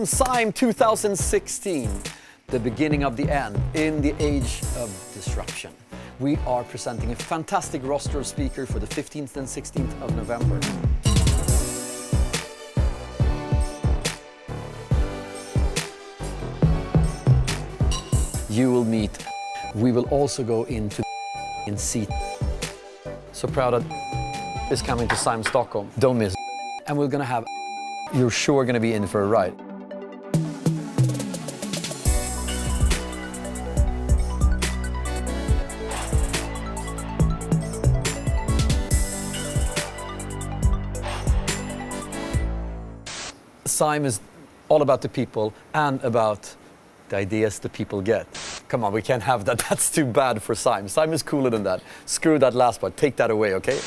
Sime 2016, the beginning of the end in the age of disruption. We are presenting a fantastic roster of speakers for the 15th and 16th of November. You will meet. We will also go into in seat. So proud that is coming to Sime Stockholm. Don't miss. And we're gonna have. You're sure going to be in for a ride. Sime is all about the people and about the ideas the people get. Come on, we can't have that. That's too bad for Sime. Sime is cooler than that. Screw that last part. Take that away, okay?